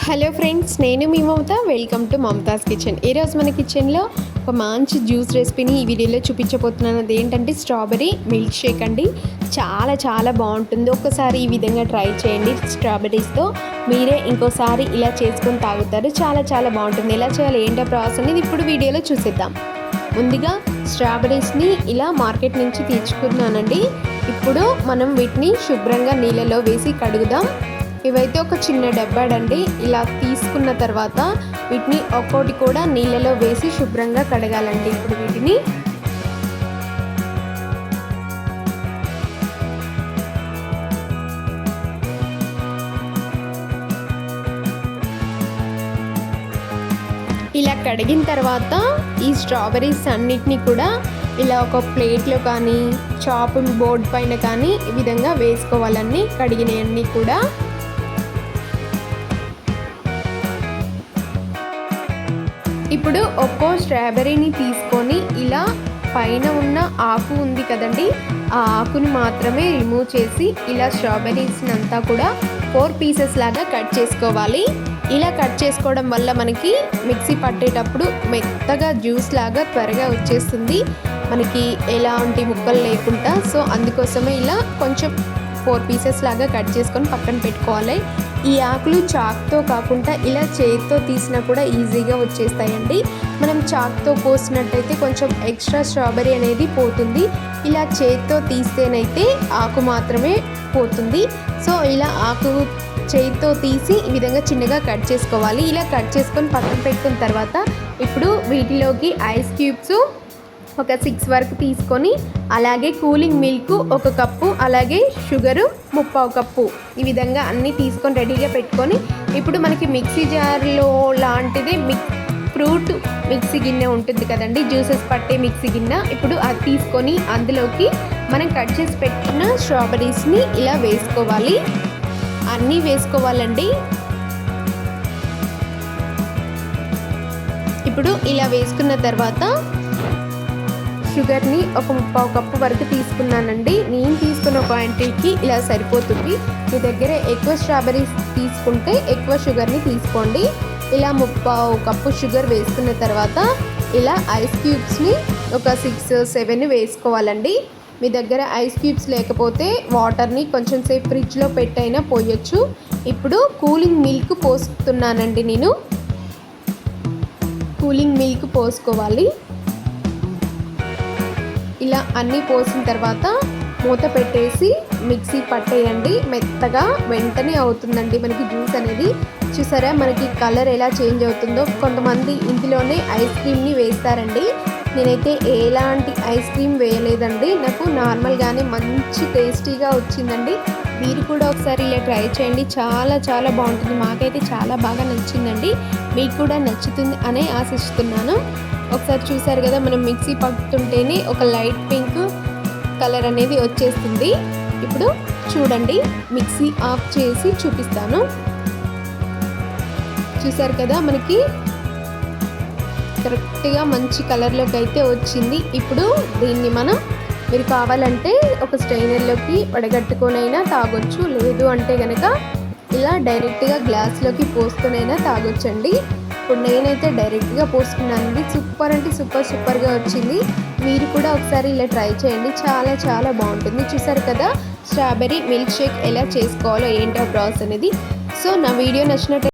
Hello friends, నేను మీ Mamata. Welcome to Mamata's kitchen. ఈరోజు మన కిచెన్లో ఒక మంచి జ్యూస్ రెసిపీని ఈ వీడియోలో చూపించబోతున్నాను. అది ఏంటంటే స్ట్రాబెర్రీ మిల్క్ షేక్ అండి. చాలా బాగుంటుంది. ఒక్కసారి ఈ విధంగా ట్రై చేయండి. స్ట్రాబెర్రీస్తో మీరే ఇంకోసారి ఇలా చేసుకొని తాగుతారు. చాలా బాగుంటుంది. ఎలా చేయాలి, ఏంటో ప్రాసెస్ అనేది ఇప్పుడు వీడియోలో చూసేద్దాం. ముందుగా స్ట్రాబెర్రీస్ని ఇలా మార్కెట్ నుంచి తెచ్చుకున్నానండి. ఇప్పుడు మనం వీటిని శుభ్రంగా నీళ్ళలో వేసి కడుగుదాం. ఇవైతే ఒక చిన్న డబ్బాడండి. ఇలా తీసుకున్న తర్వాత వీటిని ఒక్కోటి కూడా నీళ్ళలో వేసి శుభ్రంగా కడగాలండి. ఇప్పుడు వీటిని ఇలా కడిగిన తర్వాత ఈ స్ట్రాబెర్రీస్ అన్నిటినీ కూడా ఇలా ఒక ప్లేట్లో కానీ చాపింగ్ బోర్డ్ పైన కానీ ఈ విధంగా వేసుకోవాలండి. కడిగినవన్నీ కూడా ఇప్పుడు ఒక్కో స్ట్రాబెర్రీని తీసుకొని ఇలా పైన ఉన్న ఆకు ఉంది కదండి, ఆ ఆకుని మాత్రమే రిమూవ్ చేసి ఇలా స్ట్రాబెర్రీస్ని అంతా కూడా 4 పీసెస్ లాగా కట్ చేసుకోవాలి. ఇలా కట్ చేసుకోవడం వల్ల మనకి మిక్సీ పట్టేటప్పుడు మెత్తగా జ్యూస్ లాగా త్వరగా వచ్చేస్తుంది, మనకి ఎలాంటి ముక్కలు లేకుండా. సో అందుకోసమే ఇలా కొంచెం 4 పీసెస్ లాగా కట్ చేసుకొని పక్కన పెట్టుకోవాలి. ఈ ఆకులు చాక్తో కాకుండా ఇలా చేతితో తీసినా కూడా ఈజీగా వచ్చేస్తాయండి. మనం చాక్తో కోసినట్టయితే కొంచెం ఎక్స్ట్రా స్ట్రాబెర్రీ అనేది పోతుంది. ఇలా చేతితో తీస్తేనైతే ఆకు మాత్రమే పోతుంది. సో ఇలా ఆకు చేతితో తీసి ఈ విధంగా చిన్నగా కట్ చేసుకోవాలి. ఇలా కట్ చేసుకొని పక్కన పెట్టుకున్న తర్వాత ఇప్పుడు వీటిలోకి ఐస్ క్యూబ్స్ ఒక 6 వరకు తీసుకొని, అలాగే కూలింగ్ మిల్క్ 1 కప్పు, అలాగే షుగరు 3/4 కప్పు, ఈ విధంగా అన్నీ తీసుకొని రెడీగా పెట్టుకొని, ఇప్పుడు మనకి మిక్సీ జార్లో లాంటిది ఫ్రూట్ మిక్సీ గిన్నె ఉంటుంది కదండి, జ్యూసెస్ పట్టే మిక్సీ గిన్నె. ఇప్పుడు అది తీసుకొని అందులోకి మనం కట్ చేసి పెట్టిన స్ట్రాబెర్రీస్ని ఇలా వేసుకోవాలి. అన్నీ వేసుకోవాలండి. ఇప్పుడు ఇలా వేసుకున్న తర్వాత షుగర్ని ఒక 3/4 కప్పు వరకు తీసుకున్నానండి. నేను తీసుకున్న క్వాంటిటీకి ఇలా సరిపోతుంది. మీ దగ్గర ఎక్కువ స్ట్రాబెర్రీస్ తీసుకుంటే ఎక్కువ షుగర్ని తీసుకోండి. ఇలా 3/4 కప్పు షుగర్ వేసుకున్న తర్వాత ఇలా ఐస్ క్యూబ్స్ని ఒక 6-7 వేసుకోవాలండి. మీ దగ్గర ఐస్ క్యూబ్స్ లేకపోతే వాటర్ని కొంచెం సేపు ఫ్రిడ్జ్లో పెట్టైనా పోయొచ్చు. ఇప్పుడు కూలింగ్ మిల్క్ పోస్తున్నానండి. నేను కూలింగ్ మిల్క్ పోసుకోవాలి. ఇలా అన్నీ పోసిన తర్వాత మూత పెట్టేసి మిక్సీ పట్టేయండి. మెత్తగా వెంటనే అవుతుందండి మనకి జ్యూస్ అనేది. చూసారా మనకి కలర్ ఎలా చేంజ్ అవుతుందో. కొంతమంది ఇందులోనే ఐస్ క్రీమ్ని వేస్తారండి. నేనైతే ఎలాంటి ఐస్ క్రీమ్ వేయలేదండి. నాకు నార్మల్గానే మంచి టేస్టీగా వచ్చిందండి. మీరు కూడా ఒకసారి ఇలా ట్రై చేయండి. చాలా బాగుంటుంది. మాకైతే చాలా బాగా నచ్చిందండి. మీకు కూడా నచ్చుతుంది అనే ఆశిస్తున్నాను. ఒకసారి చూసారు కదా, మనం మిక్సీ పట్టుతుంటేనే ఒక లైట్ పింక్ కలర్ అనేది వచ్చేస్తుంది. ఇప్పుడు చూడండి, మిక్సీ ఆఫ్ చేసి చూపిస్తాను. చూసారు కదా, మనకి కరెక్ట్గా మంచి కలర్లోకి అయితే వచ్చింది. ఇప్పుడు దీన్ని మీరు కావాలంటే ఒక స్ట్రైనర్లోకి వడగట్టుకొనైనా తాగొచ్చు, లేదు అంటే కనుక ఇలా డైరెక్ట్గా గ్లాస్లోకి పోసుకొనైనా తాగొచ్చండి. ఇప్పుడు నేనైతే డైరెక్ట్గా పోసుకున్నానండి. సూపర్ అంటే సూపర్గా వచ్చింది. మీరు కూడా ఒకసారి ఇలా ట్రై చేయండి. చాలా బాగుంటుంది. చూసారు కదా స్ట్రాబెర్రీ మిల్క్ షేక్ ఎలా చేసుకోవాలో ఏంటో ప్రాసెస్ అనేది. సో నా వీడియో నచ్చినట్టు